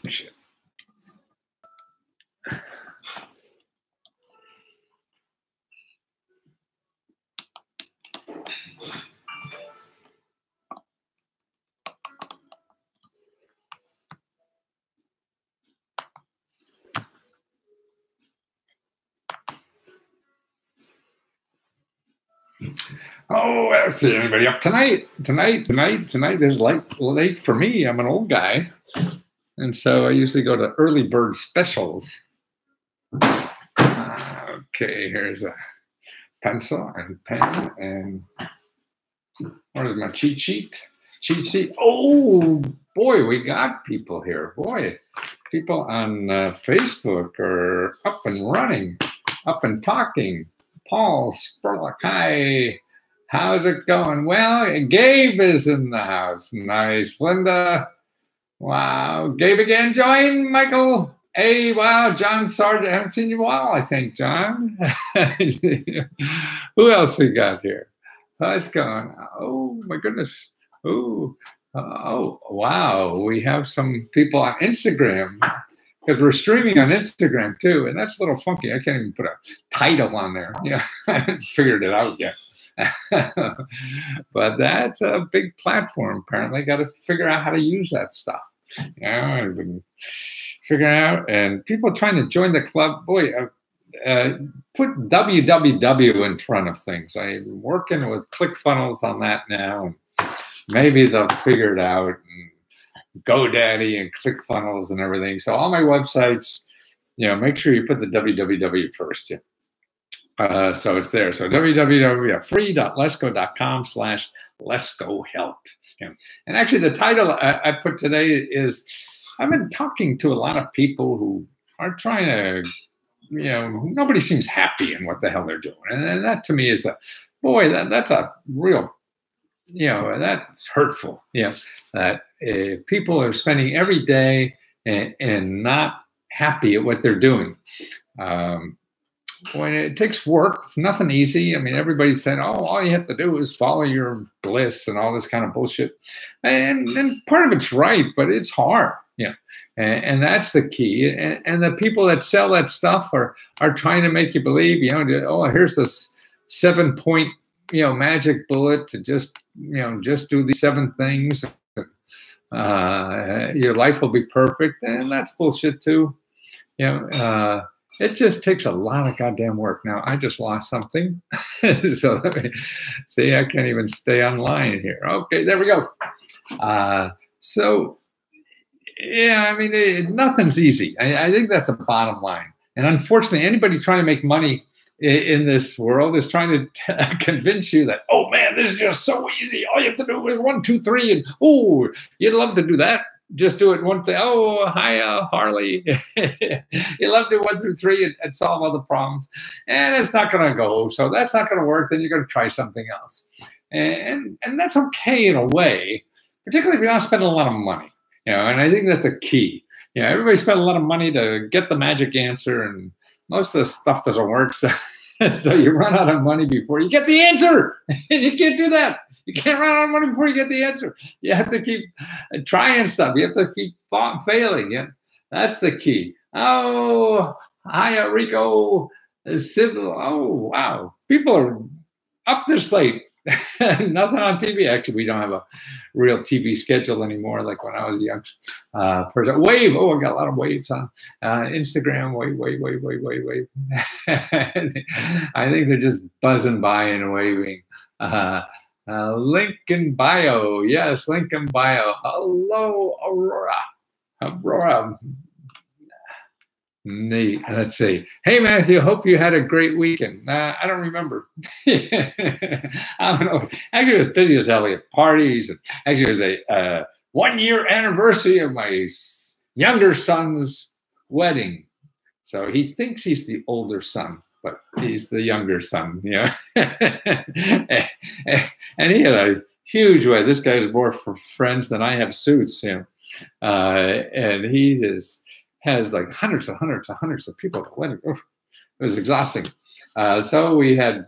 Shit. Oh, let's see. Anybody up tonight? Tonight. There's late for me. I'm an old guy, and so I usually go to early bird specials. Okay, here's a pencil and pen, and what is my cheat sheet? Oh boy, we got people here. Boy, people on Facebook are up and running, up and talking. Paul Spurlock, hi. How's it going? Well, Gabe is in the house. Nice. Linda. Wow. Gabe again joined. Michael. Hey, wow. John Sargent. I haven't seen you in a while, I think, John. Who else we got here? How's it going? Oh, my goodness. Oh, wow. We have some people on Instagram because we're streaming on Instagram too. And that's a little funky. I can't even put a title on there. Yeah, I haven't figured it out yet. But that's a big platform. Apparently, got to figure out how to use that stuff. Yeah, I've been figuring out, and people trying to join the club. Boy, put www in front of things. I'm working with ClickFunnels on that now. Maybe they'll figure it out. And GoDaddy and ClickFunnels and everything. So all my websites, make sure you put the www first. Yeah. So it's there. So www.free.lesco.com/letsgohelp. Yeah. And actually the title I put today is, I've been talking to a lot of people who are trying to, nobody seems happy in what the hell they're doing. And that to me is that's a real, that's hurtful. Yeah. That people are spending every day and not happy at what they're doing. When it takes work, it's nothing easy. I mean, everybody's saying, oh, all you have to do is follow your bliss and all this kind of bullshit. And part of it's right, but it's hard. Yeah. And that's the key. And the people that sell that stuff are trying to make you believe, here's this 7-point, magic bullet to just do these 7 things. Your life will be perfect. And that's bullshit too. It just takes a lot of goddamn work. Now, I just lost something. So let me see, I can't even stay online here. Okay, there we go. So, yeah, I mean, nothing's easy. I think that's the bottom line. And unfortunately, anybody trying to make money in this world is trying to convince you that, oh, man, this is just so easy. All you have to do is 1, 2, 3. And, oh, you'd love to do that. Just do it one thing. Oh, hi, Harley. You love to do 1 through 3 and solve all the problems. And it's not going to go. So that's not going to work. Then you're going to try something else. And that's okay in a way, particularly if you're not spending a lot of money. And I think that's the key. Everybody spends a lot of money to get the magic answer, and most of the stuff doesn't work. So you run out of money before you get the answer. And you can't do that. You can't run out of money before you get the answer. You have to keep trying stuff. You have to keep failing. Yeah? That's the key. Oh, hi, Rico. Civil. Oh, wow. People are up this late. Nothing on TV. Actually, we don't have a real TV schedule anymore like when I was a young person. Wave. Oh, I got a lot of waves on Instagram. Wave. I think they're just buzzing by and waving. Link in bio. Yes, link in bio. Hello, Aurora. Neat. Let's see. Hey, Matthew, hope you had a great weekend. I don't remember. I don't know. Actually, I was busy as hell at parties. Actually, it was a 1-year anniversary of my younger son's wedding. So he thinks he's the older son, but he's the younger son, And he had a huge wedding. This guy's more for friends than I have suits, and he has like hundreds of people at the wedding. It was exhausting. So we had,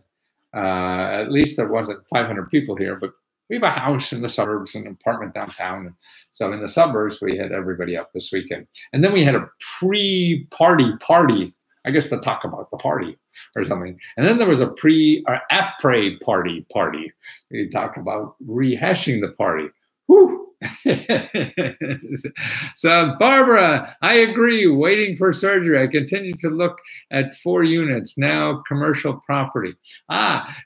at least there wasn't 500 people here, but we have a house in the suburbs and an apartment downtown. So in the suburbs, we had everybody up this weekend. And then we had a pre-party party, I guess, to talk about the party or something. And then there was a pre or après party. We talked about rehashing the party. Whew. So Barbara, I agree, waiting for surgery. I continue to look at 4 units, now commercial property.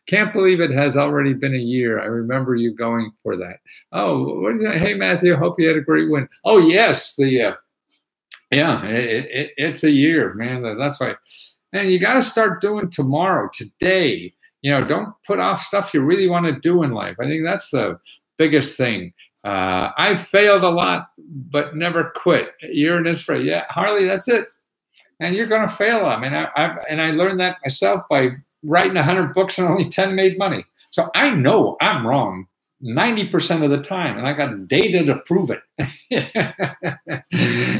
Can't believe it has already been a year. I remember you going for that. Oh, hey Matthew, hope you had a great win. Oh yes, it's a year, man. That's why. And you got to start doing tomorrow, today. Don't put off stuff you really want to do in life. I think that's the biggest thing. I've failed a lot, but never quit. You're an inspiration. Yeah, Harley, that's it. And you're going to fail. I mean, I learned that myself by writing 100 books and only 10 made money. So I know I'm wrong 90% of the time, and I got data to prove it.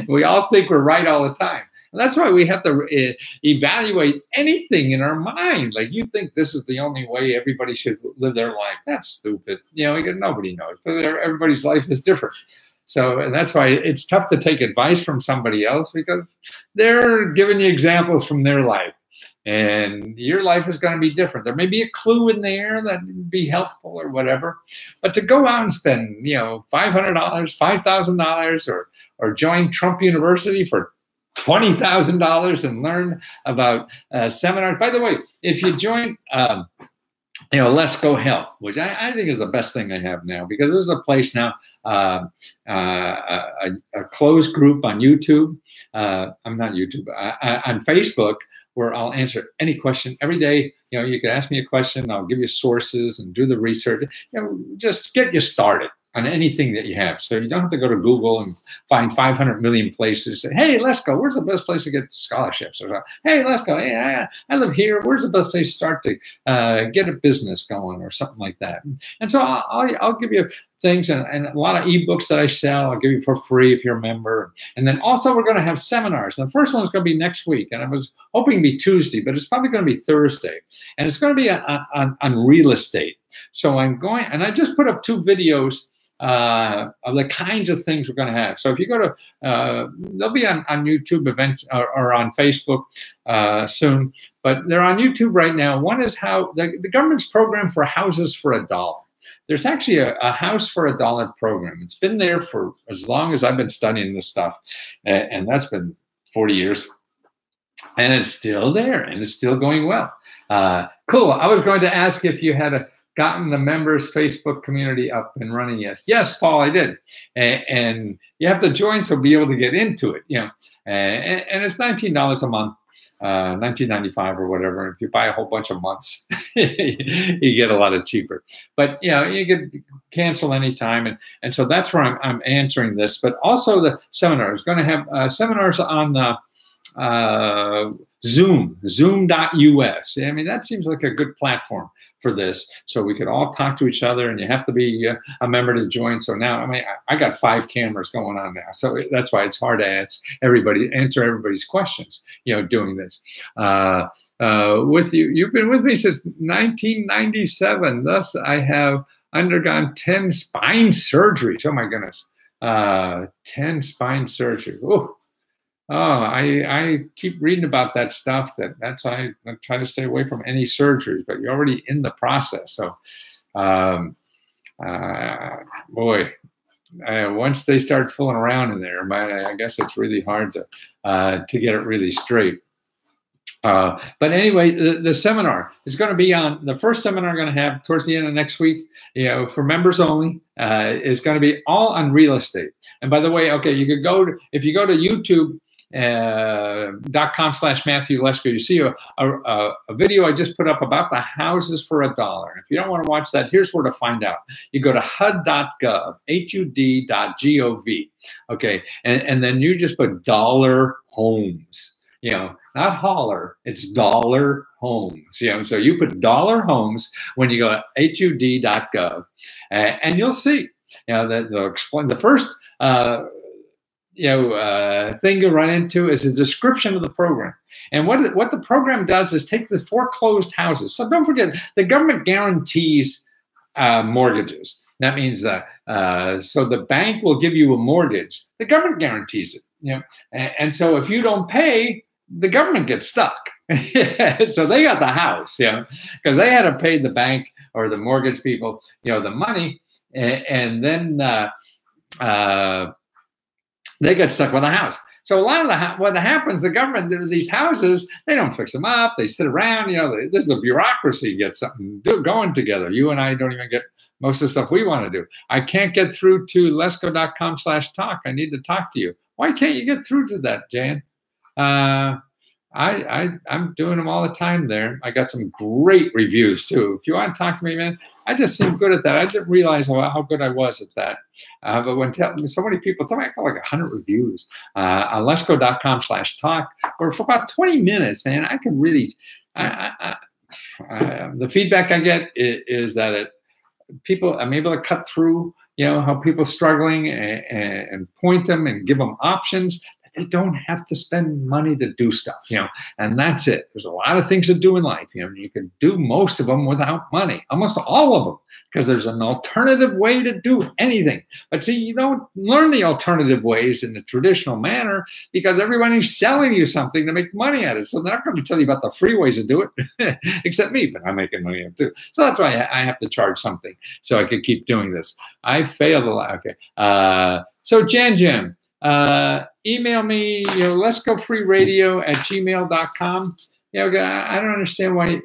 We all think we're right all the time. And that's why we have to evaluate anything in our mind. Like, you think this is the only way everybody should live their life. That's stupid. Nobody knows. But everybody's life is different. So and that's why it's tough to take advice from somebody else, because they're giving you examples from their life. And your life is going to be different. There may be a clue in there that would be helpful or whatever. But to go out and spend, $500, $5,000 or join Trump University for $20,000 and learn about seminars. By the way, if you join, Let's Go Help, which I think is the best thing I have now, because there's a place now, a closed group on YouTube. I'm not YouTube, on Facebook, where I'll answer any question every day. You can ask me a question. I'll give you sources and do the research. Just get you started on anything that you have. So you don't have to go to Google and find 500 million places. Say, hey, let's go. Where's the best place to get scholarships? Or, hey, let's go. Hey, I live here. Where's the best place to start to get a business going or something like that? And so I'll give you things and a lot of ebooks that I sell. I'll give you for free if you're a member. And then also we're going to have seminars. And the first one's going to be next week. And I was hoping to be Tuesday, but it's probably going to be Thursday. And it's going to be on real estate. So I'm going, and I just put up 2 videos of the kinds of things we're going to have. So if you go to, they'll be on YouTube event or on Facebook soon, but they're on YouTube right now. One is how the government's program for houses for $1. There's actually a house for $1 program. It's been there for as long as I've been studying this stuff, and that's been 40 years. And it's still there, and it's still going well. Cool. I was going to ask if you had gotten the members Facebook community up and running. Yes, Paul, I did. And you have to join to be able to get into it. And it's $19 a month, $19.95 or whatever. If you buy a whole bunch of months, you get a lot of cheaper. But you can cancel anytime, and so that's where I'm answering this. But also the seminar is going to have seminars on Zoom.us. I mean, that seems like a good platform for this, so we could all talk to each other, and you have to be a member to join. So now, I mean, I got 5 cameras going on now, so that's why it's hard to answer everybody's questions, doing this. With you, you've been with me since 1997. Thus, I have undergone 10 spine surgeries. Oh my goodness, 10 spine surgeries. Ooh. Oh, I keep reading about that stuff. That's why I try to stay away from any surgeries, but you're already in the process. So, once they start fooling around in there, I guess it's really hard to get it really straight. But anyway, the seminar is going to be on, the first seminar I'm going to have towards the end of next week, for members only, is going to be all on real estate. And by the way, okay, you could if you go to YouTube, .com/Matthew Lesko, you see a video I just put up about the houses for $1. If you don't want to watch that, here's where to find out. You go to HUD.gov, HUD.gov, okay, and then you just put dollar homes, not holler, it's dollar homes, so you put dollar homes when you go to HUD.gov, and you'll see, they'll explain the first thing you run into is a description of the program. And what the program does is take the foreclosed houses. So don't forget, the government guarantees mortgages. That means so the bank will give you a mortgage. The government guarantees it. And so if you don't pay, the government gets stuck. So they got the house, because they had to pay the bank or the mortgage people, the money, and then they get stuck with the house. So a lot of what happens, the government, these houses, they don't fix them up. They sit around. This is a bureaucracy. Get something going together. You and I don't even get most of the stuff we want to do. I can't get through to Lesko.com/talk. I need to talk to you. Why can't you get through to that, Jan? I'm doing them all the time there. I got some great reviews too. If you want to talk to me, man, I just seem good at that. I didn't realize how good I was at that. But when so many people tell me, I got like 100 reviews on Lesko.com/talk, or for about 20 minutes, man, I can really, the feedback I get is that I'm able to cut through, how people are struggling and point them and give them options. They don't have to spend money to do stuff, and that's it. There's a lot of things to do in life. You can do most of them without money, almost all of them, because there's an alternative way to do anything. But see, you don't learn the alternative ways in the traditional manner because everybody's selling you something to make money at it. So they're not going to tell you about the free ways to do it, except me, but I'm making money at it too. So that's why I have to charge something so I can keep doing this. I failed a lot. Okay. So Jan Jim. Email me, letsgofreeradio@gmail.com. I don't understand why,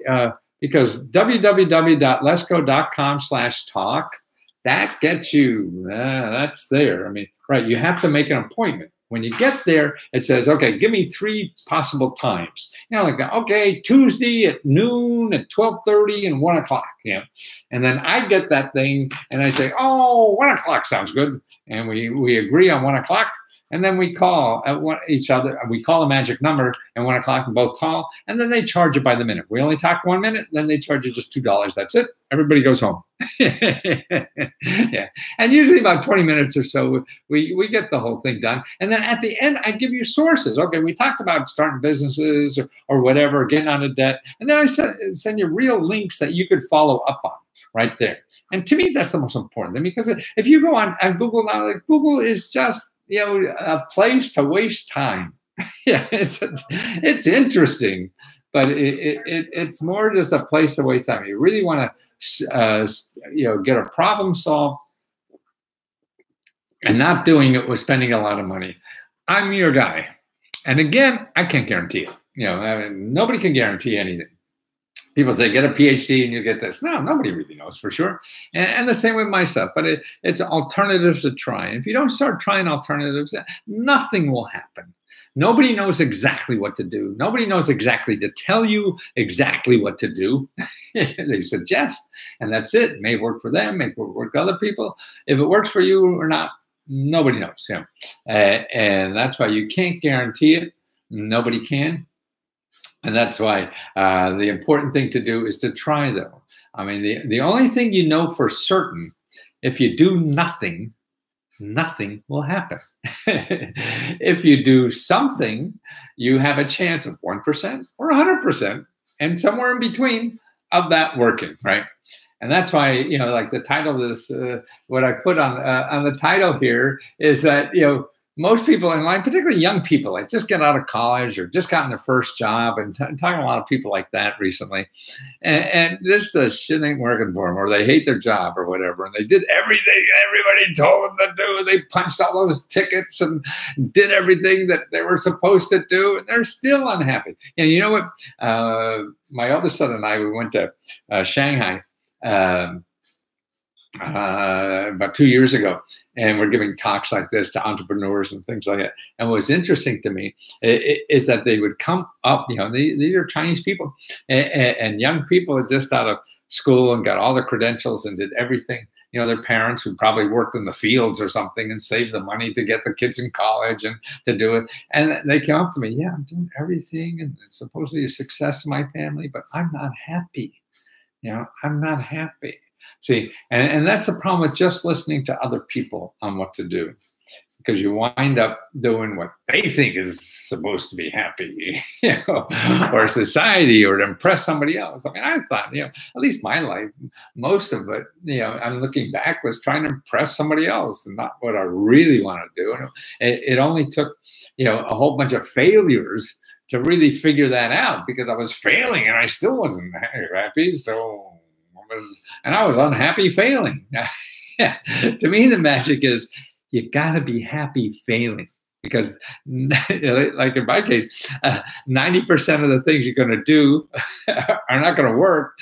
because www.lesko.com/talk, that gets you, that's there. I mean, right, you have to make an appointment. When you get there, it says, okay, give me 3 possible times. Okay, Tuesday at noon, at 12:30, and 1 o'clock. And then I get that thing, and I say, 1 o'clock sounds good. And we agree on 1 o'clock. And then we call each other. We call a magic number at 1 o'clock and both call. And then they charge you by the minute. We only talk 1 minute. Then they charge you just $2. That's it. Everybody goes home. Yeah. And usually about 20 minutes or so, we get the whole thing done. And then at the end, I give you sources. Okay, we talked about starting businesses or whatever, getting out of debt. And then I send you real links that you could follow up on right there. And to me, that's the most important thing, because if you go on Google now, Google is just, a place to waste time. It's interesting, but it's more just a place to waste time. You really want to, get a problem solved, and not doing it with spending a lot of money. I'm your guy, and again, I can't guarantee it. Nobody can guarantee anything. People say, get a PhD and you get this. No, nobody really knows for sure. And the same with my stuff. But it's alternatives to try. And if you don't start trying alternatives, nothing will happen. Nobody knows exactly what to do. Nobody knows exactly to tell you exactly what to do. They suggest, and that's it. It may work for them, may work for other people. If it works for you or not, nobody knows. And that's why you can't guarantee it. Nobody can. And that's why the important thing to do is to try, though. I mean, the only thing you know for certain, if you do nothing, nothing will happen. If you do something, you have a chance of 1% or 100%, and somewhere in between of that working, right? And that's why, like the title of this, what I put on the title here is that, most people in life, particularly young people, like just get out of college or just gotten their first job, and talking to a lot of people like that recently. And this shit ain't working for them, or they hate their job or whatever. And they did everything everybody told them to do. They punched all those tickets and did everything that they were supposed to do, and they're still unhappy. And you know what? My oldest son and I, we went to Shanghai about 2 years ago, and we're giving talks like this to entrepreneurs and things like that. And what's interesting to me is that they would come up, these are Chinese people and young people just out of school and got all the credentials and did everything. Their parents who probably worked in the fields or something and saved the money to get the kids in college and to do it. And they came up to me, I'm doing everything and it's supposed to be a success in my family, but I'm not happy. I'm not happy. See, and that's the problem with just listening to other people on what to do. because you wind up doing what they think is supposed to be happy, or society, or to impress somebody else. I mean, I thought, at least my life, most of it, I'm looking back, was trying to impress somebody else and not what I really want to do. And it only took, a whole bunch of failures to really figure that out, because I was failing and I still wasn't happy. So, I was unhappy failing. To me, the magic is, you got to be happy failing, because like in my case, 90% of the things you're going to do are not going to work.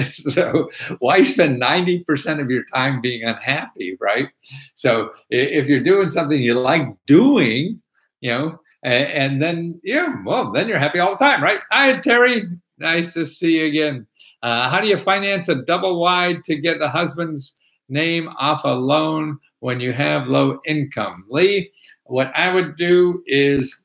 So why spend 90% of your time being unhappy, right? So if you're doing something you like doing, and then, then you're happy all the time, right? Hi, Terry. Nice to see you again. How do you finance a double wide to get the husband's name off a loan when you have low income? Lee, what I would do is,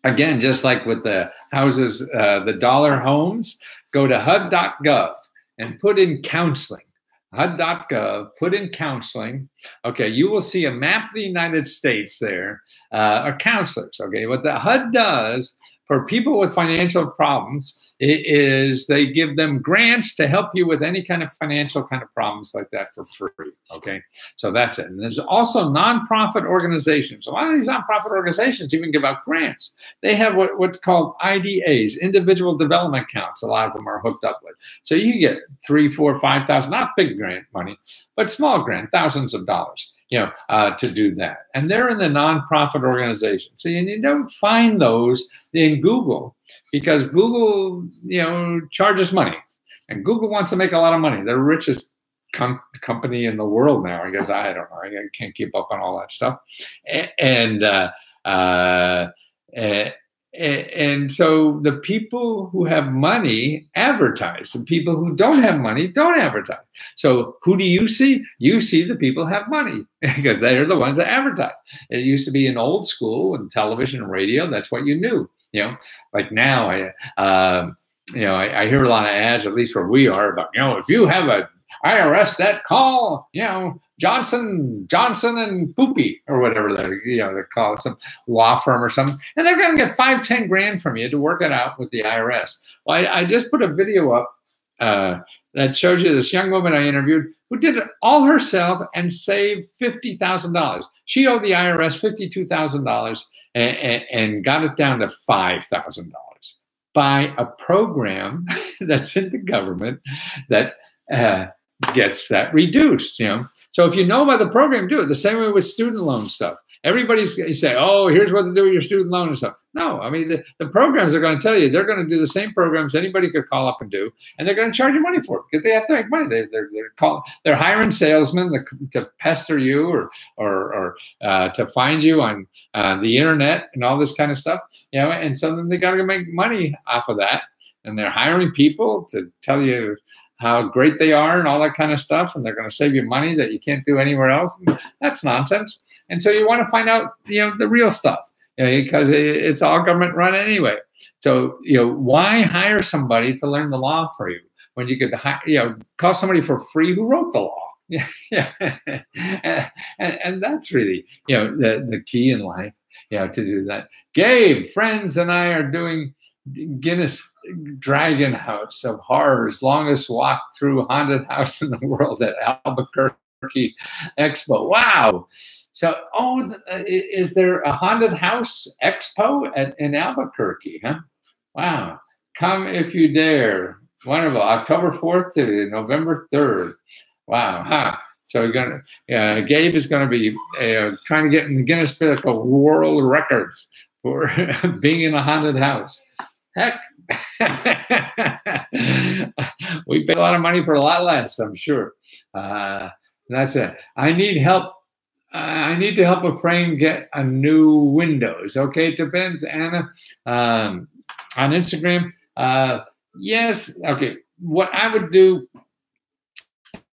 again, just like with the houses, the dollar homes, go to HUD.gov and put in counseling. HUD.gov, put in counseling. Okay, you will see a map of the United States there, or counselors. Okay, what the HUD does for people with financial problems is they give them grants to help you with any kind of financial kind of problems like that for free. Okay, so that's it. And there's also nonprofit organizations. A lot of these nonprofit organizations even give out grants. They have what's called IDAs, individual development accounts. A lot of them are hooked up with. So you can get $3,000, $4,000, $5,000, not big grant money, but small grant, thousands of dollars, to do that. And they're in the nonprofit organization. So you don't find those in Google, because Google, charges money, and Google wants to make a lot of money. They're the richest company in the world now. I guess, I don't know. I can't keep up on all that stuff. And so the people who have money advertise, and people who don't have money don't advertise. So who do you see? You see the people who have money, because they're the ones that advertise. It used to be in old school, in television and radio, that's what you knew. Like now, I hear a lot of ads, at least where we are, about, if you have a IRS debt, call, Johnson and Poopy, or whatever they call it, some law firm or something, and they're going to get $5-10 grand from you to work it out with the IRS. Well, I just put a video up that shows you this young woman I interviewed who did it all herself and saved $50,000. She owed the IRS $52,000 and got it down to $5,000 by a program that's in the government that gets that reduced. So if you know about the program, do it. The same way with student loan stuff. You say, oh, here's what to do with your student loan and stuff. No, I mean, the programs are going to tell you, they're going to do the same programs anybody could call up and do, and they're going to charge you money for it, because they have to make money. They're hiring salesmen to pester you or to find you on the internet and all this kind of stuff, and so then they got to make money off of that, and they're hiring people to tell you how great they are and all that kind of stuff, and they're going to save you money that you can't do anywhere else. And that's nonsense. And so you want to find out, the real stuff, because it's all government run anyway. So, why hire somebody to learn the law for you when you could, call somebody for free who wrote the law? and that's really, the key in life, to do that. Gabe, friends and I are doing Guinness Dragon House of Horrors, longest walk through haunted house in the world at Albuquerque Expo. Wow. So, is there a haunted house expo in Albuquerque, huh? Wow. Come if you dare. Wonderful. October 4th to November 3rd. Wow. Huh. So Gabe is going to be trying to get in the Guinness Book of World Records for being in a haunted house. Heck. We pay a lot of money for a lot less, I'm sure. That's it. I need help. I need to help a friend get a new Windows. Okay, it depends, Anna. On Instagram, yes. Okay, what I would do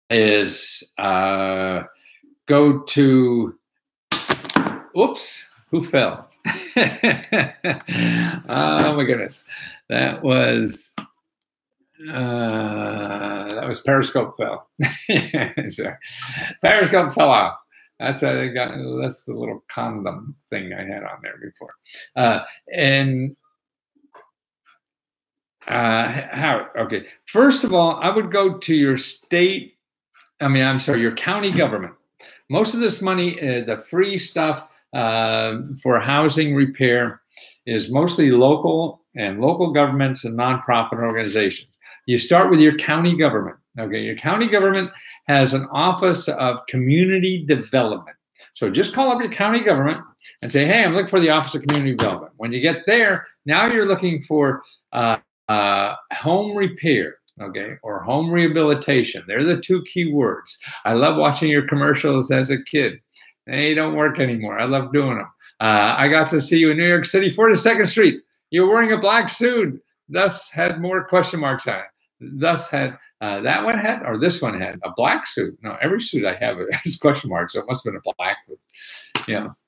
is go to. Oops, who fell? Oh my goodness, that was Periscope fell. Sorry. Periscope fell off. That's I think that's the little condom thing I had on there before. And how? Okay. First of all, I would go to your state. I'm sorry, your county government. Most of this money, the free stuff for housing repair, is mostly local governments and nonprofit organizations. You start with your county government. Okay, your county government has an office of community development. So just call up your county government and say, hey, I'm looking for the Office of Community Development. When you get there, now you're looking for home repair, okay, or home rehabilitation. They're the two key words. I love watching your commercials as a kid. They don't work anymore. I love doing them. I got to see you in New York City, 42nd Street. You're wearing a black suit, thus had more question marks on it. Thus had that one had, or this one had a black suit. No, every suit I have has question marks. So it must have been a black with,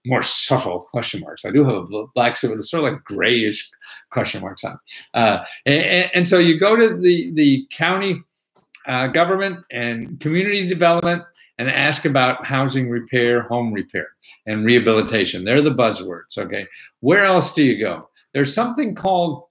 more subtle question marks. I do have a black suit with sort of like grayish question marks on. And so you go to the county government and community development and ask about housing repair, home repair, and rehabilitation. They're the buzzwords, okay? Where else do you go? There's something called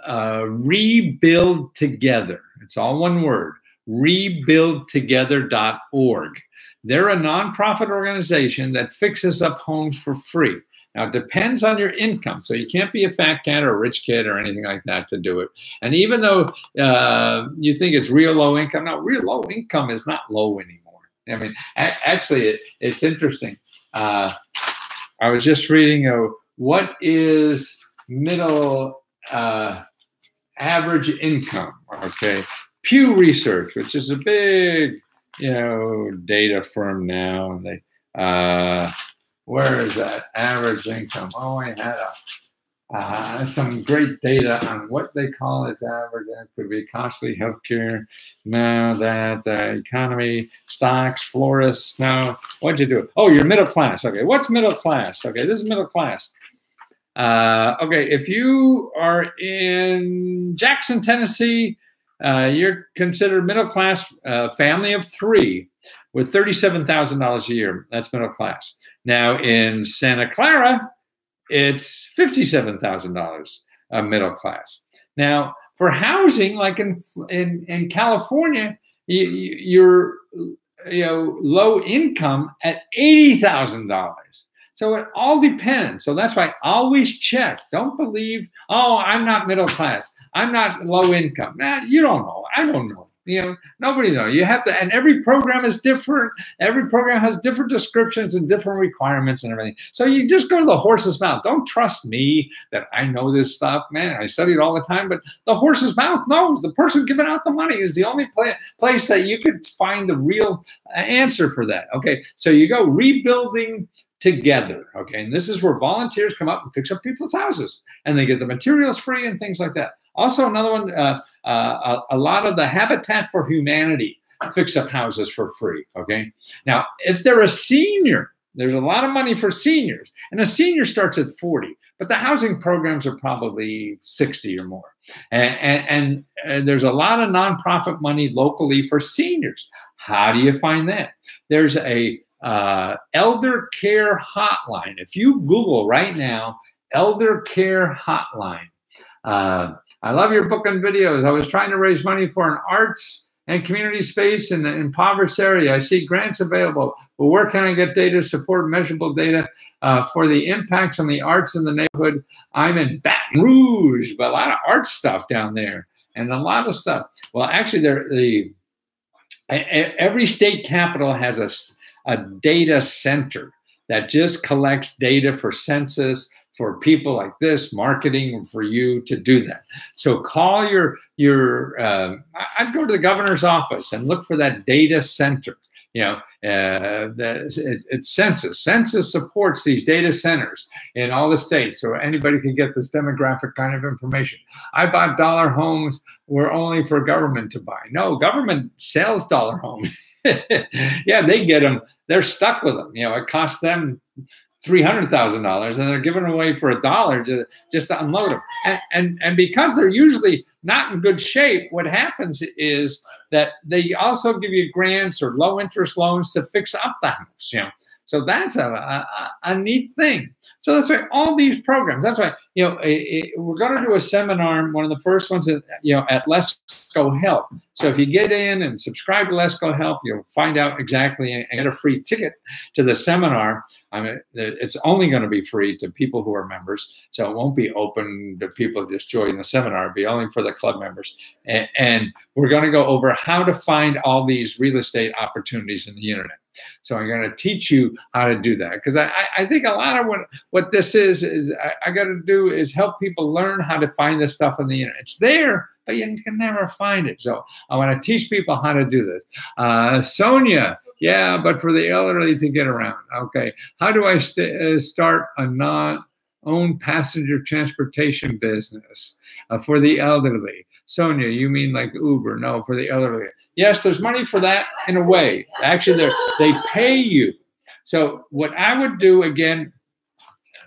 Rebuild Together. It's all one word, rebuildtogether.org. They're a nonprofit organization that fixes up homes for free. Now, it depends on your income. So you can't be a fat cat or a rich kid or anything like that to do it. And even though you think it's real low income, no, real low income is not low anymore. I mean, actually, it's interesting. I was just reading, what is middle average income? Okay. Pew Research, which is a big, data firm now. And they, where is that average income? Oh, I had some great data on what they call as average. That could be costly healthcare. No, that economy, stocks, florists. No, what'd you do? Oh, you're middle class. Okay, what's middle class? Okay, this is middle class. Okay, if you are in Jackson, Tennessee, you're considered middle class, family of three with $37,000 a year. That's middle class. Now in Santa Clara, it's $57,000 middle class. Now for housing, like in California, you're low income at $80,000. So it all depends. So that's why always check. Don't believe, oh, I'm not middle class. I'm not low income. Nah, you don't know. I don't know. Nobody knows. You have to, and every program is different. Every program has different descriptions and different requirements and everything. So you just go to the horse's mouth. Don't trust me that I know this stuff. Man, I study it all the time, but the horse's mouth knows. The person giving out the money is the only place that you could find the real answer for that. Okay, so you go Rebuilding Together. Okay, and this is where volunteers come up and fix up people's houses, and they get the materials free and things like that. Also, another one, a lot of the Habitat for Humanity fix up houses for free, okay? Now, if they're a senior, there's a lot of money for seniors, and a senior starts at 40, but the housing programs are probably 60 or more. And there's a lot of nonprofit money locally for seniors. How do you find that? There's a elder care hotline. If you Google right now, elder care hotline, I love your book and videos. I was trying to raise money for an arts and community space in the impoverished area. I see grants available, but where can I get data, support measurable data for the impacts on the arts in the neighborhood? I'm in Baton Rouge, but a lot of art stuff down there and a lot of stuff. Well, actually, every state capital has a data center that just collects data for census, for people like this, marketing for you to do that. So call I'd go to the governor's office and look for that data center. It's Census. Census supports these data centers in all the states, so anybody can get this demographic kind of information. I bought dollar homes were only for government to buy. No, government sells dollar homes. Yeah, they get them. They're stuck with them. It costs them $300,000 and they're giving away for $1 just to unload them. And because they're usually not in good shape, what happens is that they also give you grants or low interest loans to fix up the house, So that's a neat thing. So that's why all these programs, that's why, we're going to do a seminar, one of the first ones at, at Let's Go Help. So if you get in and subscribe to Let's Go Help, you'll find out exactly and get a free ticket to the seminar. I mean, it's only going to be free to people who are members. So it won't be open to people just joining the seminar. It'll be only for the club members. And we're going to go over how to find all these real estate opportunities in the internet. So I'm going to teach you how to do that, because I think a lot of what this is I got to do is help people learn how to find this stuff on the internet. It's there, but you can never find it. So I want to teach people how to do this. Sonia, yeah, but for the elderly to get around. Okay, how do I start a non-owned passenger transportation business for the elderly? Sonia, you mean like Uber? No, for the elderly. Yes, there's money for that in a way. Actually, they pay you. So what I would do, again,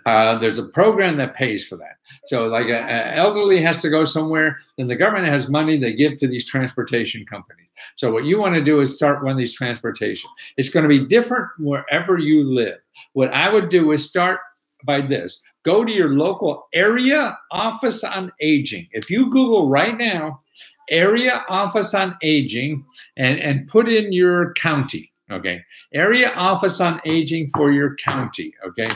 there's a program that pays for that. So like an elderly has to go somewhere, then the government has money they give to these transportation companies. So what you want to do is start one of these transportation. It's going to be different wherever you live. What I would do is start by this. Go to your local area office on aging. If you Google right now, area office on aging, and put in your county, okay? Area office on aging for your county, okay?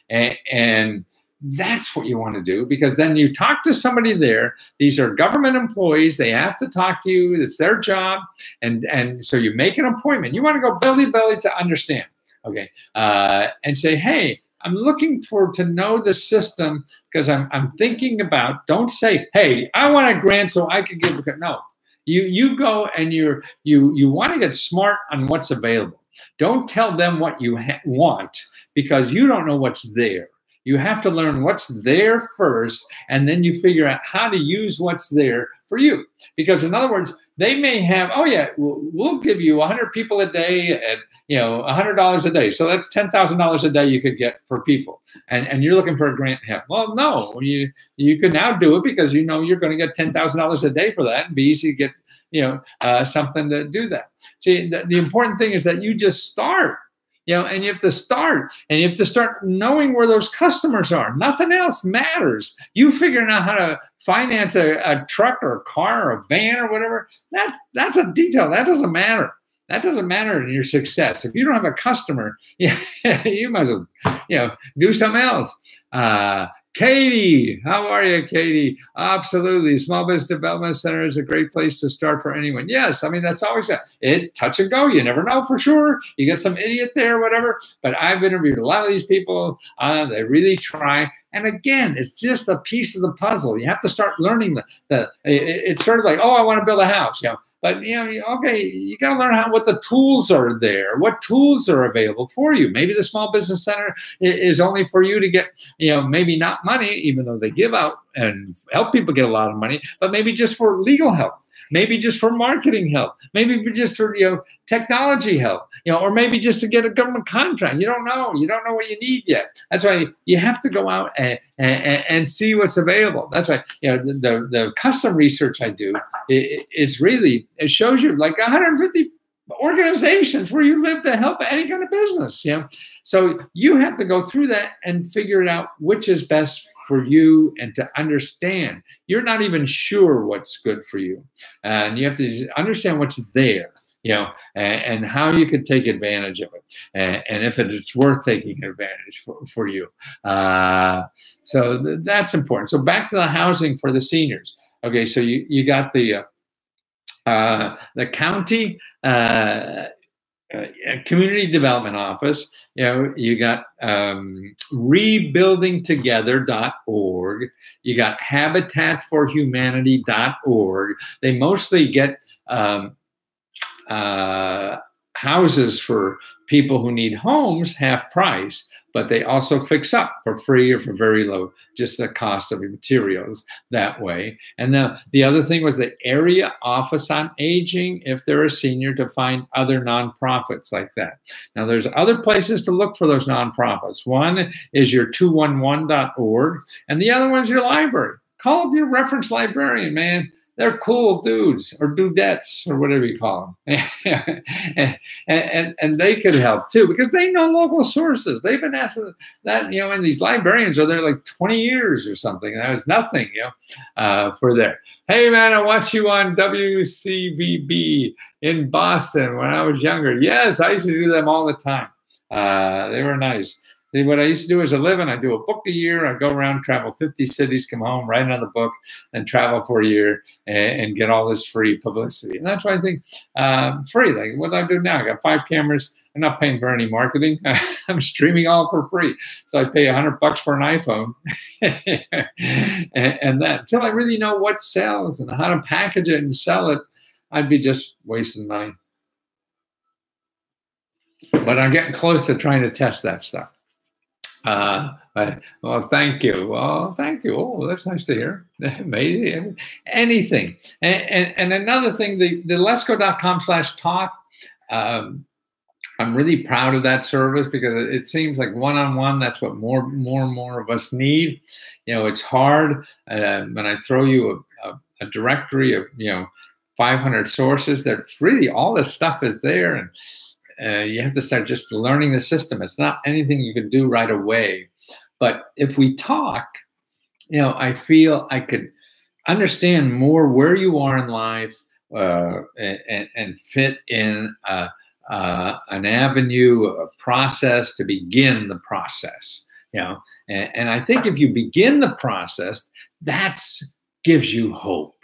And that's what you want to do, because then you talk to somebody there. These are government employees. They have to talk to you. It's their job. And so you make an appointment. You want to go belly to understand, okay? And say, hey, I'm looking to know the system, because I'm thinking about, don't say, hey, I want a grant so I can give a grant. No, you go and you want to get smart on what's available. Don't tell them what you want, because you don't know what's there. You have to learn what's there first, and then you figure out how to use what's there for you. Because in other words, they may have, oh yeah, we'll give you 100 people a day at $100 a day. So that's $10,000 a day you could get for people. And you're looking for a grant help. Well, no, you can now do it, because you know you're going to get $10,000 a day for that, and be easy to get something to do that. See, the important thing is that you just start. And you have to start, and you have to start knowing where those customers are. Nothing else matters. You figuring out how to finance a truck or a car or a van or whatever, that's a detail. That doesn't matter. That doesn't matter in your success. If you don't have a customer, you might as well, do something else. Katie, how are you, Katie? Absolutely. Small Business Development Center is a great place to start for anyone. Yes, I mean, that's always it. Touch and go. You never know for sure. You get some idiot there, whatever. But I've interviewed a lot of these people. They really try. And again, it's just a piece of the puzzle. You have to start learning it's sort of like, oh, I want to build a house. But okay, you got to learn what the tools are there, what tools are available for you. Maybe the Small Business Center is only for you to get, maybe not money, even though they give out and help people get a lot of money, but maybe just for legal help, maybe just for marketing help, maybe just for technology help, or maybe just to get a government contract. You don't know what you need yet. That's why you have to go out and see what's available. That's why the custom research I do is really, it shows you like 150 organizations where you live to help any kind of business. So you have to go through that and figure it out which is best for you, and to understand you're not even sure what's good for you, and you have to understand what's there, and how you can take advantage of it, and if it's worth taking advantage for you. So that's important. So back to the housing for the seniors. Okay, so you got the county community development office. You got rebuildingtogether.org. You got habitatforhumanity.org. They mostly get houses for people who need homes half price, but they also fix up for free or for very low, just the cost of materials that way. And the other thing was the area office on aging, if they're a senior, to find other nonprofits like that. Now there's other places to look for those nonprofits. One is your 211.org, and the other one is your library. Call up your reference librarian, man. they're cool dudes or dudettes or whatever you call them. and they could help too because they know local sources. They've been asking that, and these librarians are there like 20 years or something. That was nothing, for there. Hey, man, I watched you on WCVB in Boston when I was younger. Yes, I used to do them all the time. They were nice. What I used to do as a living, I do a book a year. I go around, travel 50 cities, come home, write another book, and travel for a year and get all this free publicity. And that's why I think free. Like what I do now, I got 5 cameras. I'm not paying for any marketing. I'm streaming all for free. So I pay $100 for an iPhone, and that until I really know what sells and how to package it and sell it, I'd be just wasting money. But I'm getting close to trying to test that stuff. Well, thank you. Well, thank you. Oh, that's nice to hear. Maybe anything. And another thing, the Lesko.com/talk. I'm really proud of that service because it seems like one-on-one. That's what more and more of us need. It's hard when I throw you a directory of 500 sources. There's really all this stuff is there, and you have to start just learning the system. It's not anything you can do right away. But if we talk, I feel I could understand more where you are in life and fit in an avenue, a process to begin the process. And I think if you begin the process, that gives you hope.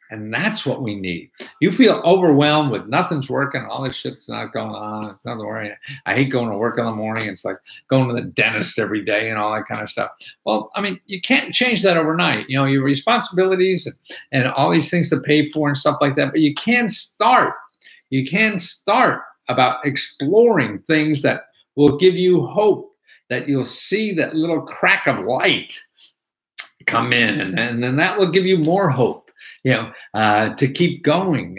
And that's what we need. You feel overwhelmed with nothing's working, all this shit's not going on, it's nothing worrying. I hate going to work in the morning. It's like going to the dentist every day and all that kind of stuff. Well, I mean, you can't change that overnight. Your responsibilities and all these things to pay for and stuff like that. But you can start. You can start about exploring things that will give you hope, that you'll see that little crack of light come in, and then that will give you more hope. To keep going.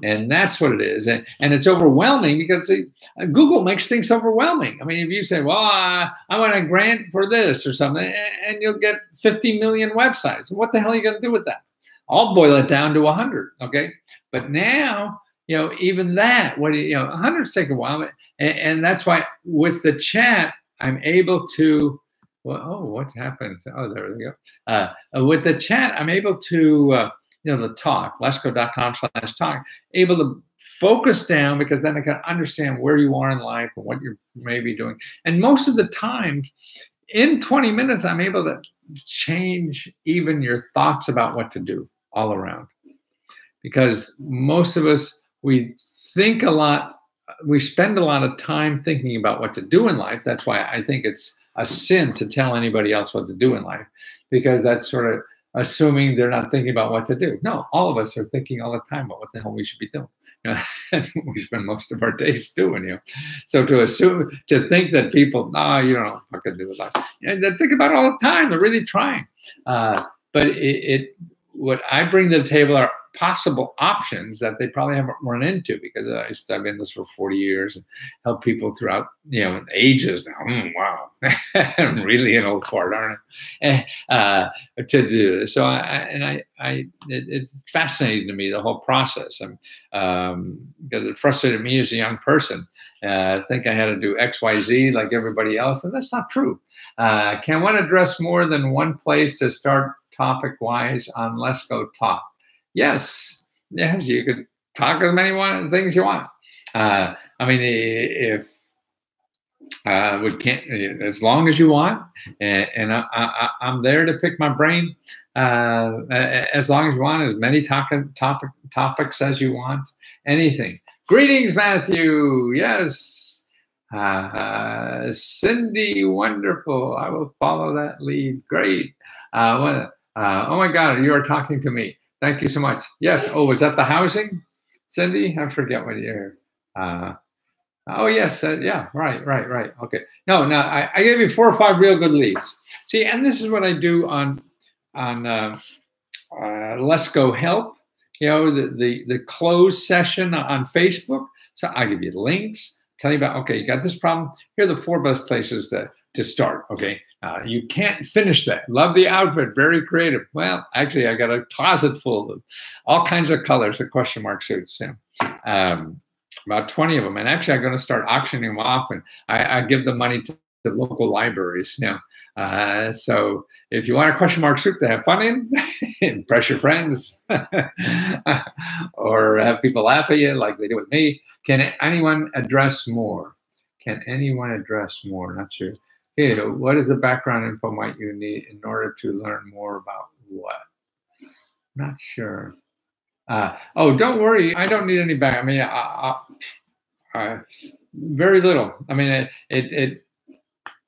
And that's what it is. And it's overwhelming because Google makes things overwhelming. I mean, if you say, well, I want a grant for this or something, and you'll get 50 million websites. What the hell are you going to do with that? I'll boil it down to 100, okay? But now, even that, 100s take a while. And that's why with the chat, I'm able to, what happens? Oh, there we go. With the chat, I'm able to, the talk, Lesko.com/talk, able to focus down because then I can understand where you are in life and what you're maybe doing. And most of the time, in 20 minutes, I'm able to change even your thoughts about what to do all around. Because most of us, we think a lot, we spend a lot of time thinking about what to do in life. That's why I think it's a sin to tell anybody else what to do in life, because that's sort of assuming they're not thinking about what to do. No, all of us are thinking all the time about what the hell we should be doing. That's what we spend most of our days doing. So to think that people, no, you don't know what to do with life. They think about it all the time. They're really trying. But what I bring to the table are possible options that they probably haven't run into, because I've been in this for 40 years and help people throughout, ages now. Wow, I'm really an old fart, aren't I? To do this. So it's fascinating to me, the whole process, because it frustrated me as a young person. I think I had to do X, Y, Z like everybody else, and that's not true. Can one address more than one place to start topic-wise on Lesko Talk? Yes, you could talk as many things you want. I mean, if we can't, as long as you want, and I'm there to pick my brain. As long as you want, as many topics as you want, anything. Greetings, Matthew. Yes. Cindy, wonderful. I will follow that lead. Great. Oh my God, you are talking to me. Thank you so much. Yes. Oh, was that the housing, Cindy? I forget what you're. Oh yes. Yeah. Right. Okay. No. I gave you 4 or 5 real good leads. See, and this is what I do on Lesko Help. The closed session on Facebook. So I give you links, tell you about, okay, you got this problem. Here are the 4 best places to start. Okay. You can't finish that. Love the outfit, very creative. Well, actually, I got a closet full of all kinds of colors of question mark suits. About 20 of them. And actually, I'm going to start auctioning them off, and I give the money to the local libraries. So if you want a question mark suit to have fun in, impress your friends, or have people laugh at you like they do with me, can anyone address more? Can anyone address more? Not sure. Okay, what is the background info might you need in order to learn more about what? Not sure. Oh, don't worry. I don't need any back. I mean, very little. I mean,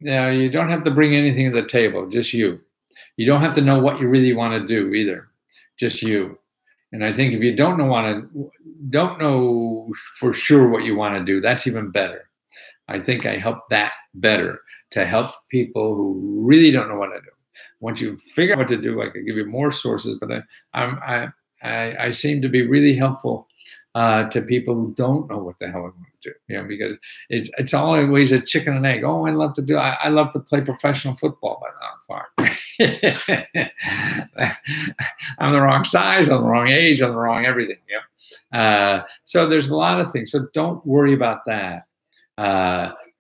you don't have to bring anything to the table. Just you. You don't have to know what you really want to do either. Just you. And I think if you don't know for sure what you want to do, that's even better. I think I help that better, to help people who really don't know what to do. Once you figure out what to do, I can give you more sources, but I seem to be really helpful to people who don't know what the hell I want to do. Because it's always a chicken and egg. Oh, I love to do. I love to play professional football, but not far. I'm the wrong size. I'm the wrong age. I'm the wrong everything. So there's a lot of things. So don't worry about that.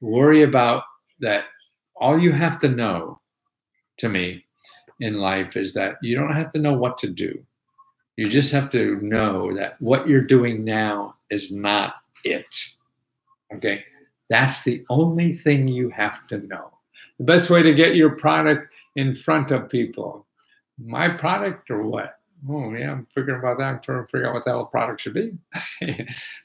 Worry about that. All you have to know, to me, in life is that you don't have to know what to do. You just have to know that what you're doing now is not it. Okay? That's the only thing you have to know. The best way to get your product in front of people. My product or what? Oh, yeah, I'm figuring about that. I'm trying to figure out what the hell product should be.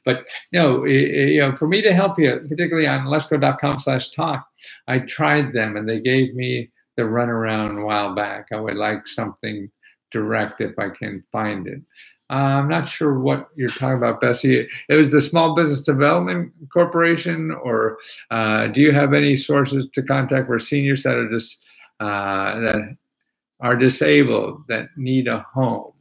But for me to help you, particularly on Lesko.com/talk, I tried them and they gave me the runaround a while back. I would like something direct if I can find it. I'm not sure what you're talking about, Bessie. It was the Small Business Development Corporation, or do you have any sources to contact for seniors that are just that are disabled, that need a home?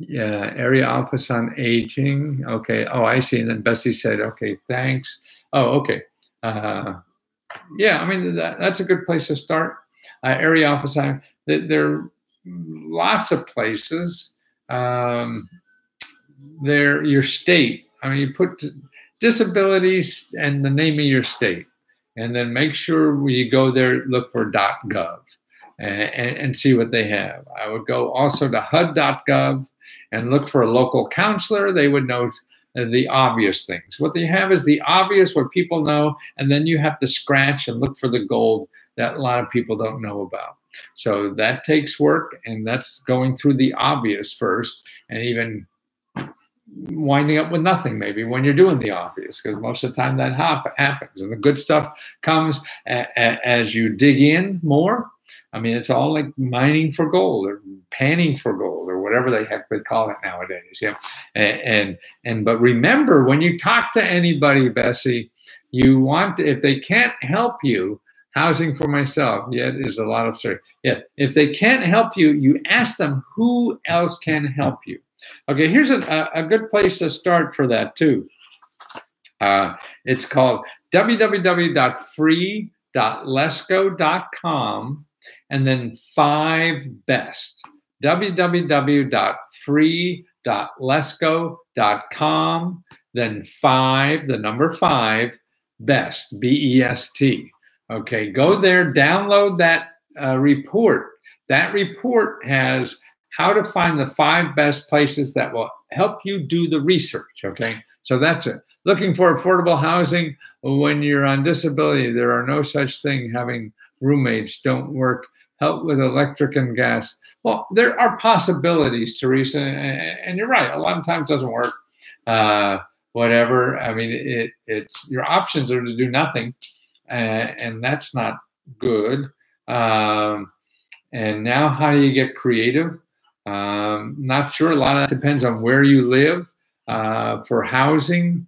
Yeah, area office on aging. Okay. Oh, I see. And then Bessie said, okay, thanks. Oh, okay. Yeah, I mean, that's a good place to start. Area office. There are lots of places. Your state. I mean, you put disabilities and the name of your state, and then make sure when you go there, look for .gov and see what they have. I would go also to HUD.gov and look for a local counselor. They would know the obvious things. What they have is the obvious, what people know, and then you have to scratch and look for the gold that a lot of people don't know about. So that takes work, and that's going through the obvious first, and even winding up with nothing maybe when you're doing the obvious, because most of the time that happens, and the good stuff comes as you dig in more. I mean, it's all like mining for gold or panning for gold or whatever the heck they call it nowadays. But remember, when you talk to anybody, Bessie, you want to, if they can't help you, housing for myself, yeah, there's a lot of story. Yeah, if they can't help you, you ask them who else can help you. Okay, here's a good place to start for that too. It's called www.free.lesko.com and then 5 best. www.free.lesko.com, then 5, the number 5, best, B-E-S-T. Okay, go there, download that report. That report has how to find the 5 best places that will help you do the research, okay? So that's it. Looking for affordable housing when you're on disability, there are no such thing. Having roommates don't work. Help with electric and gas. Well, there are possibilities, Teresa, and you're right. A lot of times it doesn't work. Whatever. I mean, it's your options are to do nothing, and that's not good. And now, how do you get creative? Not sure. A lot of that depends on where you live. For housing,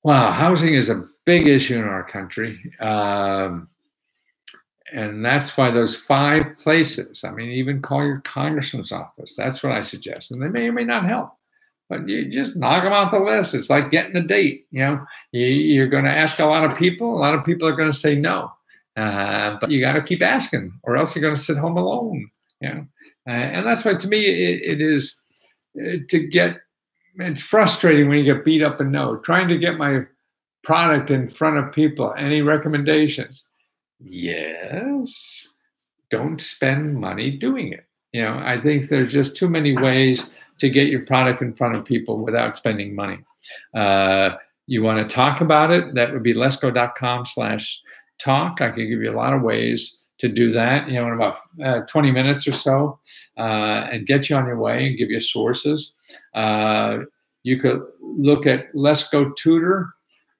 wow, housing is a big issue in our country. And that's why those 5 places, I mean, even call your congressman's office. That's what I suggest. And they may or may not help. but you just knock them off the list. It's like getting a date. You're going to ask a lot of people. A lot of people are going to say no, but you got to keep asking, or else you're going to sit home alone. And that's why, to me, it is to get. It's frustrating when you get beat up and no. Trying to get my product in front of people. Any recommendations? Yes. Don't spend money doing it. I think there's just too many ways to get your product in front of people without spending money. You want to talk about it? That would be lesgo.com/talk. I can give you a lot of ways to do that, in about 20 minutes or so, and get you on your way and give you sources. You could look at Let's Go Tutor,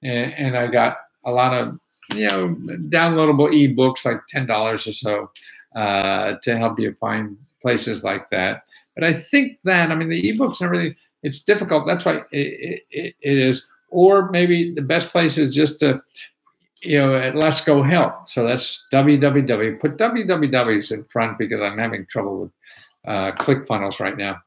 and I got a lot of downloadable ebooks, like $10 or so, to help you find places like that. But I think that, the ebooks and everything, it's difficult. That's why it is. Or maybe the best place is just to, at Let's Go Help. So that's www. Put wwws in front because I'm having trouble with ClickFunnels right now.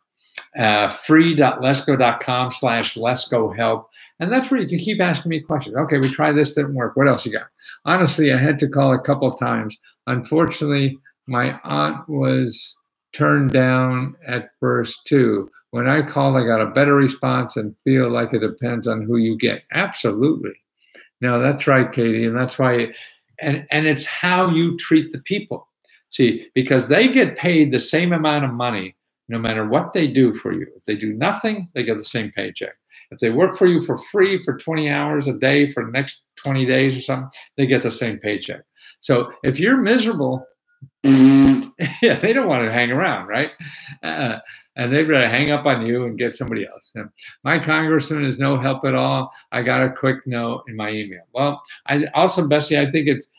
free.lesgo.com/letsgohelp. And that's where you can keep asking me questions. Okay, we tried this, didn't work. What else you got? Honestly, I had to call a couple of times. Unfortunately, my aunt was turned down at first too. When I called, I got a better response and feel like it depends on who you get. Absolutely. No, that's right, Katie. And that's why, and it's how you treat the people. See, because they get paid the same amount of money no matter what they do for you. If they do nothing, they get the same paycheck. If they work for you for free for 20 hours a day for the next 20 days or something, they get the same paycheck. So if you're miserable, yeah, they don't want to hang around, right? And they'd rather hang up on you and get somebody else. My congressman is no help at all. I got a quick no in my email. Well, Bessie, I think it's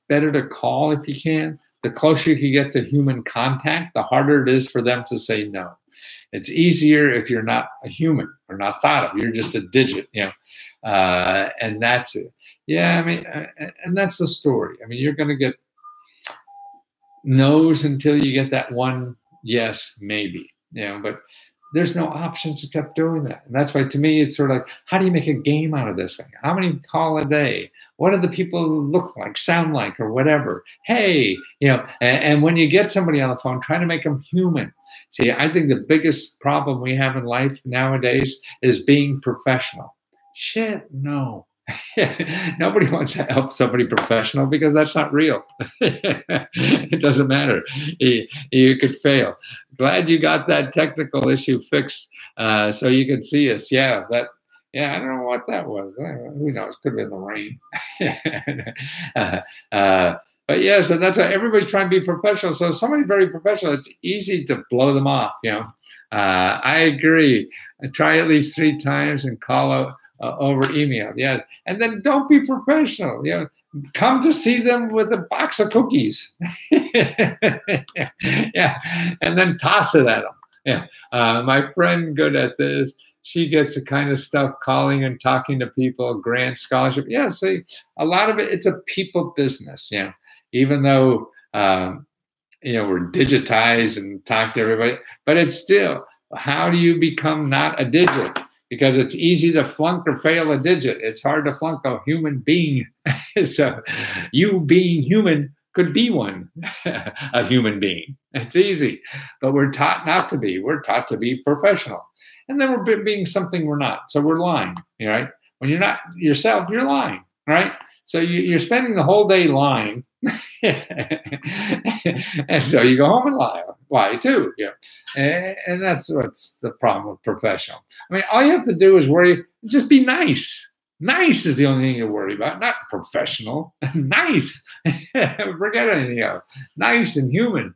better to call if you can. The closer you can get to human contact, the harder it is for them to say no. It's easier if you're not a human or not thought of. You're just a digit, and that's it. Yeah, and that's the story. You're going to get no's until you get that one yes, maybe, but there's no options except doing that. And that's why, to me, it's sort of like, how do you make a game out of this thing? How many call a day? What do the people look like, sound like, or whatever? Hey, and when you get somebody on the phone, try to make them human. See, I think the biggest problem we have in life nowadays is being professional. Shit, no. Nobody wants to help somebody professional because that's not real. It doesn't matter. You could fail. Glad you got that technical issue fixed so you can see us. Yeah, I don't know what that was. Who knows? Could have been the rain. But yeah, so that's why everybody's trying to be professional. So somebody very professional, it's easy to blow them off. I agree. I try at least 3 times and call out over email. Yeah. And then don't be professional. Come to see them with a box of cookies. Yeah. And then toss it at them. Yeah. My friend good at this. She gets the kind of stuff, calling and talking to people, grant scholarship. Yeah. See, a lot of it, it's a people business. Even though, we're digitized and talk to everybody, but it's still, how do you become not a digit? Because it's easy to flunk or fail a digit. It's hard to flunk a human being. So you being human could be one, a human being. It's easy, but we're taught not to be. We're taught to be professional. And then we're being something we're not. So we're lying, right? When you're not yourself, you're lying, right? So you're spending the whole day lying. And so you go home and lie too. And that's what's the problem with professional. All you have to do is just be nice. Nice is the only thing you worry about, not professional. Nice. Forget anything else. Nice and human.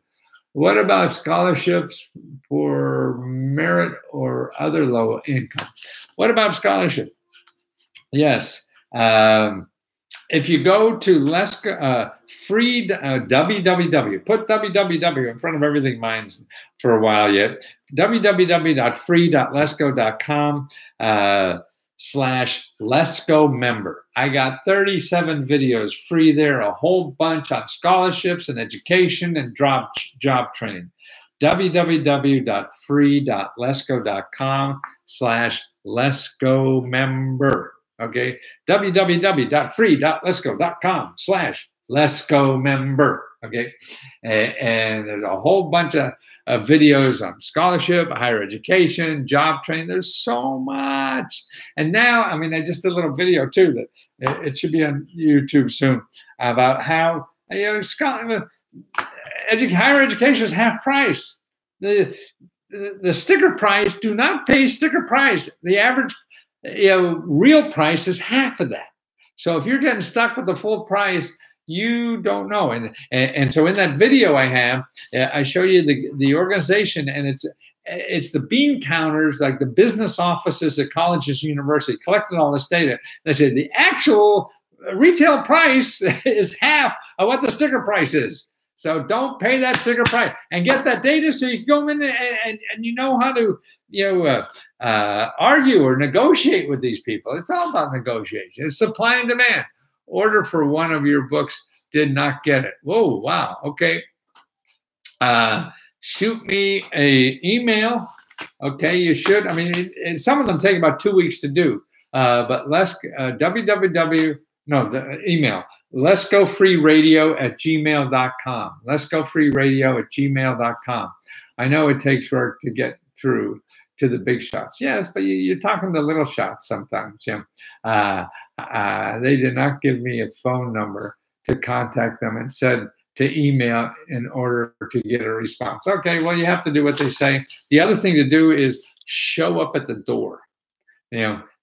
What about scholarships for merit or other low income? What about scholarship? Yes. If you go to free www, put www in front of everything mine's for a while yet, www.free.lesgo.com /LesGoMember. I got 37 videos free there, a whole bunch on scholarships and education and job training. www.free.lesco.com/letsgomember. Okay, www.free.lesco.com/letsgomember. Okay, and there's a whole bunch of videos on scholarship, higher education, job training. There's so much. And now, I mean, I just did a little video too that it should be on YouTube soon about how, higher education is half price. The sticker price, do not pay sticker price. The average real price is half of that. So if you're getting stuck with the full price, you don't know. And so in that video I have, I show you the organization, and it's the bean counters, like the business offices at colleges, university, collected all this data. They said the actual retail price is half of what the sticker price is. So don't pay that sticker price and get that data so you can go in and you know how to argue or negotiate with these people. It's all about negotiation. It's supply and demand. Order for one of your books, did not get it. Whoa, wow, okay. Shoot me a email. Okay, you should. I mean, some of them take about 2 weeks to do. But the email. letsgofreeradio@gmail.com. letsgofreeradio@gmail.com. I know it takes work to get through to the big shots. Yes, but you're talking to little shots sometimes, Jim. They did not give me a phone number to contact them and said to email in order to get a response. Okay, well, you have to do what they say. The other thing to do is show up at the door.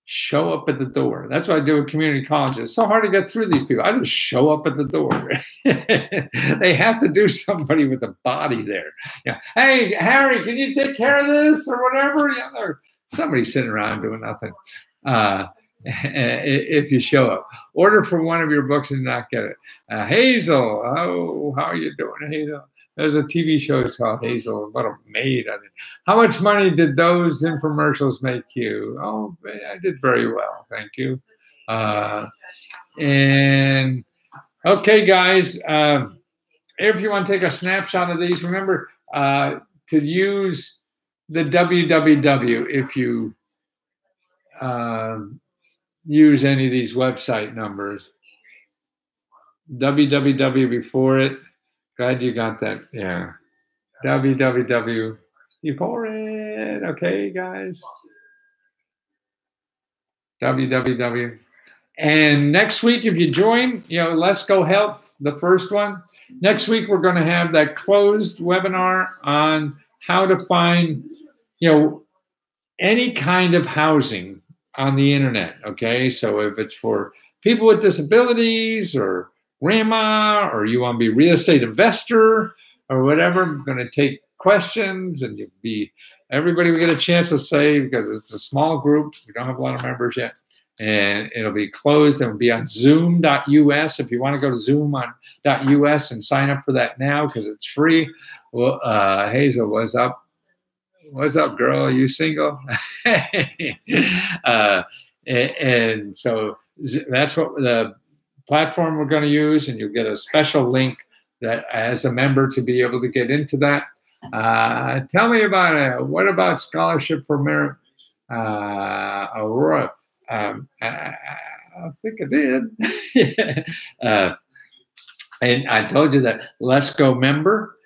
Show up at the door. That's what I do at community colleges. It's so hard to get through these people. I just show up at the door. They have to do somebody with a body there. Hey, Harry, can you take care of this or whatever? There's somebody sitting around doing nothing. If you show up, order for one of your books and not get it. Hazel, oh, how are you doing, Hazel? There's a TV show called Hazel. What a maid. How much money did those infomercials make you? Oh, I did very well. Thank you. And okay, guys, if you want to take a snapshot of these, remember to use the www if you use any of these website numbers. www before it. Glad you got that. Yeah. www before it. Okay, guys. www. And next week, if you join, Let's Go Help, the first one. Next week, we're going to have that closed webinar on how to find, any kind of housing on the internet. Okay. So if it's for people with disabilities or grandma, or you want to be a real estate investor or whatever, I'm going to take questions, and everybody will get a chance to say, because it's a small group. We don't have a lot of members yet, and it'll be closed. It'll be on zoom.us. If you want to go to zoom.us and sign up for that now, because it's free. Well, Hazel, what's up? What's up, girl? Are you single? And so that's what the platform we're going to use, and you'll get a special link that as a member to be able to get into that. Tell me about it. What about Scholarship for Merit? Aurora. I think I did. And I told you that Let's Go Member,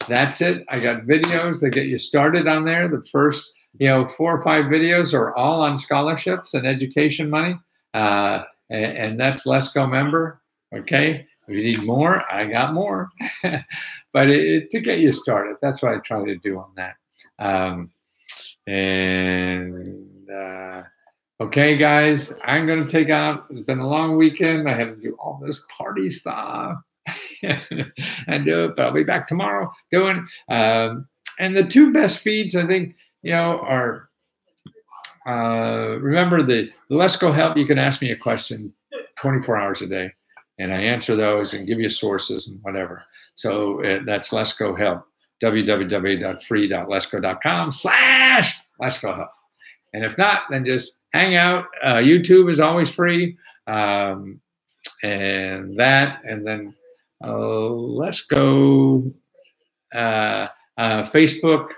that's it. I got videos that get you started on there. The first, 4 or 5 videos are all on scholarships and education money. And that's Let's Go Member. Okay. If you need more, I got more. But to get you started, that's what I try to do on that. Okay, guys, I'm going to take out. It's been a long weekend. I had to do all this party stuff and do it, but I'll be back tomorrow doing. And the 2 best feeds, I think, are. Remember the Let's Go Help. You can ask me a question 24 hours a day, and I answer those and give you sources and whatever. So that's Let's Go Help. www.free.lesco.com/Let's Go Help. And if not, then just hang out. YouTube is always free, and then Let's Go. Facebook.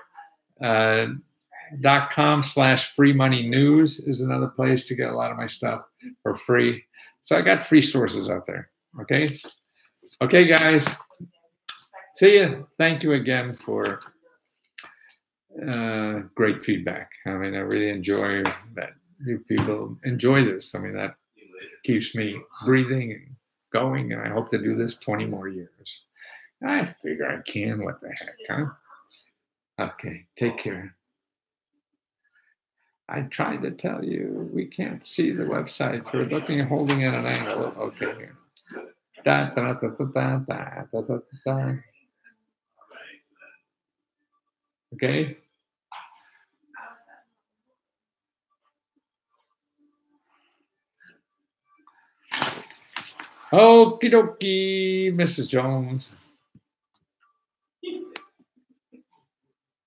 .com/freemoneynews is another place to get a lot of my stuff for free. So I got free sources out there. Okay. Okay, guys. See you. Thank you again for great feedback. I mean, I really enjoy that you people enjoy this. I mean, that keeps me breathing and going, and I hope to do this 20 more years. I figure I can. What the heck, huh? Okay, take care. I tried to tell you, we can't see the website. You're looking and holding it at an angle. Okay. Da, da, da, da, da, da, da, da, da. Okay. Okie dokie, Mrs. Jones.